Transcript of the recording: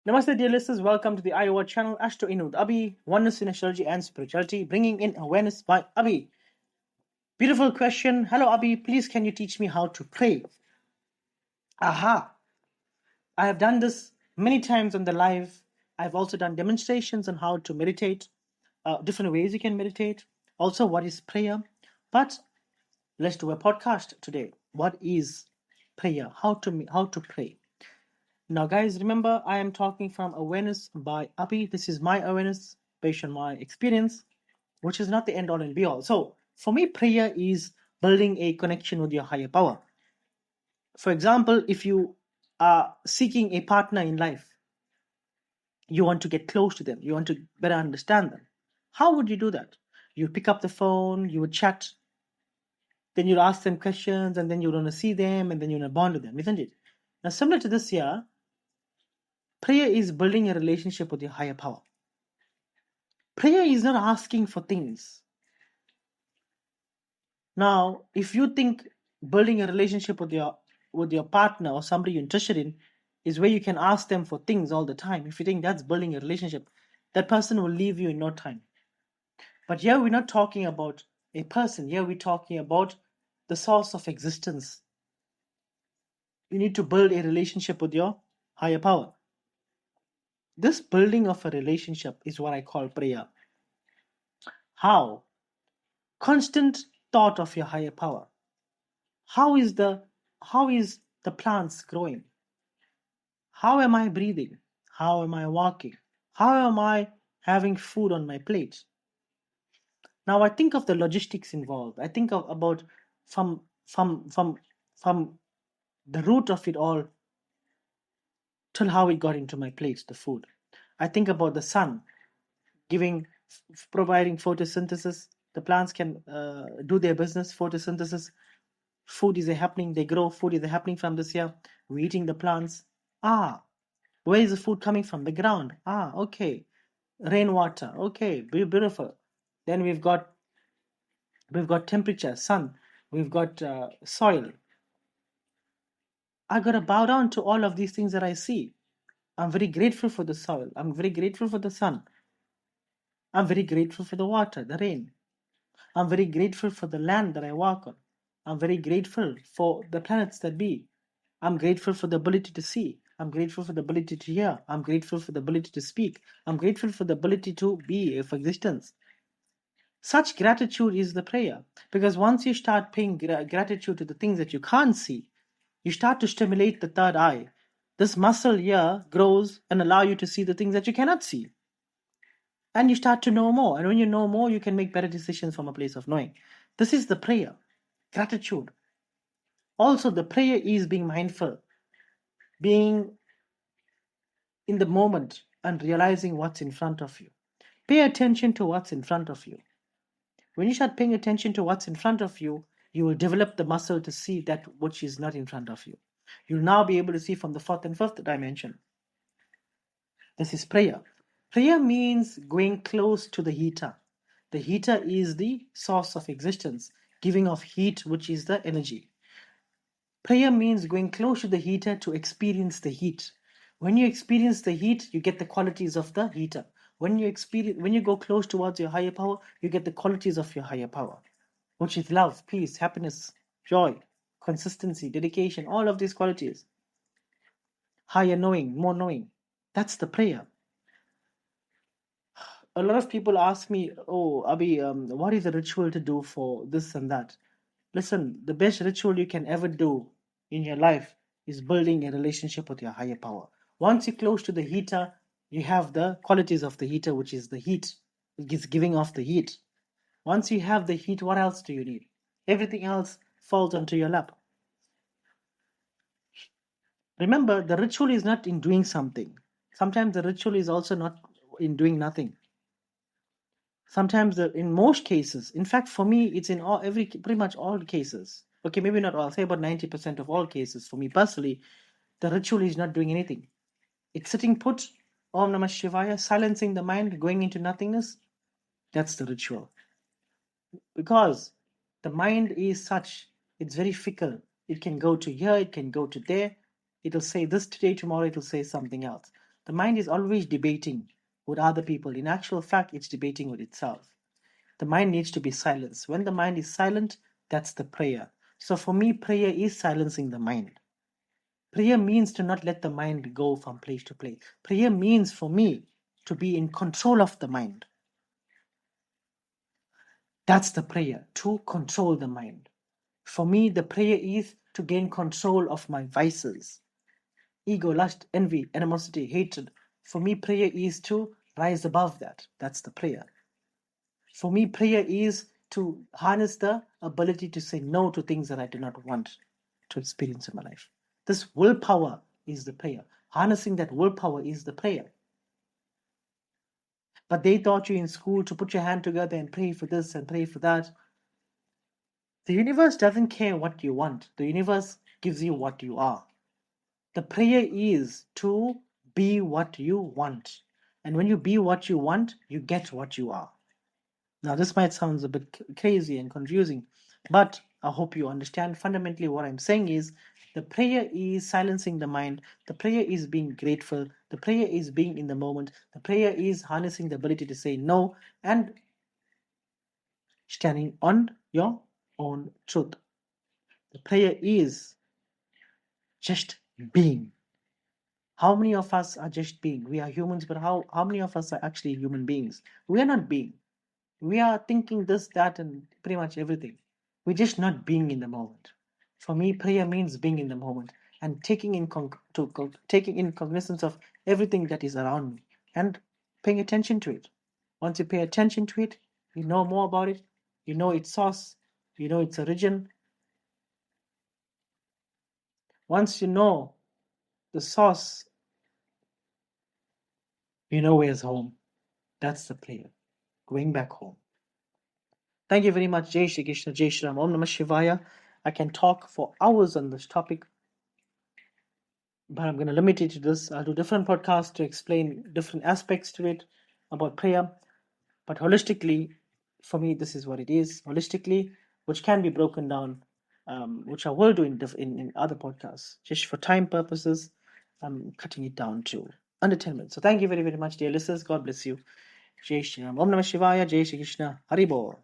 Namaste, dear listeners. Welcome to the iWatch channel. Ashto Inud Abhi, Oneness in Astrology and Spirituality, bringing in awareness by Abhi. Beautiful question. Hello, Abhi. Please, can you teach me how to pray? Aha. I have done this many times on the live. I've also done demonstrations on how to meditate, different ways you can meditate. Also, what is prayer? But let's do a podcast today. What is prayer? How to pray? Now, guys, remember I am talking from awareness by Api. This is my awareness based on my experience, which is not the end all and be all. So, for me, prayer is building a connection with your higher power. For example, if you are seeking a partner in life, you want to get close to them, you want to better understand them. How would you do that? You pick up the phone, you would chat, then you'd ask them questions, and then you'd want to see them, and then you want to bond with them, isn't it? Now, similar to this here, prayer is building a relationship with your higher power. Prayer is not asking for things. Now, if you think building a relationship with your partner or somebody you're interested in is where you can ask them for things all the time, if you think that's building a relationship, that person will leave you in no time. But here we're not talking about a person. Here we're talking about the source of existence. You need to build a relationship with your higher power. This building of a relationship is what I call prayer. How? Constant thought of your higher power. How is the plants growing? How am I breathing? How am I walking? How am I having food on my plate? Now I think of the logistics involved. I think about from the root of it all till how it got into my plate, the food. I think about the sun providing photosynthesis. The plants can do their business, photosynthesis. Food is happening, they grow, food is happening from this here. We're eating the plants. Where is the food coming from? The ground. Okay. Rainwater. Okay, beautiful. Then we've got temperature, sun. We've got soil. I gotta bow down to all of these things that I see. I'm very grateful for the soil. I'm very grateful for the sun. I'm very grateful for the water, the rain. I'm very grateful for the land that I walk on. I'm very grateful for the planets that be. I'm grateful for the ability to see. I'm grateful for the ability to hear. I'm grateful for the ability to speak. I'm grateful for the ability to be of existence. Such gratitude is the prayer. Because once you start paying gratitude to the things that you can't see, you start to stimulate the third eye. This muscle here grows and allow you to see the things that you cannot see. And you start to know more. And when you know more, you can make better decisions from a place of knowing. This is the prayer. Gratitude. Also, the prayer is being mindful, being in the moment and realizing what's in front of you. Pay attention to what's in front of you. When you start paying attention to what's in front of you, you will develop the muscle to see that which is not in front of you. You'll now be able to see from the fourth and fifth dimension. This is prayer. Prayer means going close to the heater. The heater is the source of existence, giving of heat, which is the energy. Prayer means going close to the heater to experience the heat. When you experience the heat, you get the qualities of the heater. When you go close towards your higher power, you get the qualities of your higher power, which is love, peace, happiness, joy, consistency, dedication, all of these qualities. Higher knowing, more knowing. That's the prayer. A lot of people ask me, oh, Abhi, what is the ritual to do for this and that? Listen, the best ritual you can ever do in your life is building a relationship with your higher power. Once you're close to the heater, you have the qualities of the heater, which is the heat. It is giving off the heat. Once you have the heat, what else do you need? Everything else falls onto your lap. Remember, the ritual is not in doing something. Sometimes the ritual is also not in doing nothing. Sometimes, in most cases, in fact, for me, it's in pretty much all cases. Okay, maybe not all. Say about 90% of all cases. For me personally, the ritual is not doing anything. It's sitting put, Om Namah Shivaya, silencing the mind, going into nothingness. That's the ritual. Because the mind is such, it's very fickle. It can go to here, it can go to there. It'll say this today, tomorrow it'll say something else. The mind is always debating with other people. In actual fact, it's debating with itself. The mind needs to be silenced. When the mind is silent, that's the prayer. So for me, prayer is silencing the mind. Prayer means to not let the mind go from place to place. Prayer means for me to be in control of the mind. That's the prayer, to control the mind. For me, the prayer is to gain control of my vices. Ego, lust, envy, animosity, hatred. For me, prayer is to rise above that. That's the prayer. For me, prayer is to harness the ability to say no to things that I do not want to experience in my life. This willpower is the prayer. Harnessing that willpower is the prayer. But they taught you in school to put your hand together and pray for this and pray for that. The universe doesn't care what you want. The universe gives you what you are. The prayer is to be what you want. And when you be what you want, you get what you are. Now, this might sound a bit crazy and confusing, but I hope you understand. Fundamentally, what I'm saying is the prayer is silencing the mind. The prayer is being grateful. The prayer is being in the moment. The prayer is harnessing the ability to say no and standing on your own truth. The prayer is just being. How many of us are just being? We are humans, but how many of us are actually human beings? We are not being. We are thinking this, that, and pretty much everything. We're just not being in the moment. For me, prayer means being in the moment and taking in cognizance of everything that is around me and paying attention to it. Once you pay attention to it, you know more about it. You know its source. You know its origin. Once you know the source, you know where's home. That's the prayer. Going back home. Thank you very much, Jai Shri Krishna, Jai Shri Ram, Om Namah Shivaya. I can talk for hours on this topic, but I'm going to limit it to this. I'll do different podcasts to explain different aspects to it about prayer. But holistically, for me, this is what it is. Holistically, which can be broken down, which I will do in other podcasts. Just for time purposes, I'm cutting it down to under 10 minutes. So thank you very, very much, dear listeners. God bless you. Jai Shri Ram. Om Namah Shivaya. Jai Shri Krishna. Hari Bol.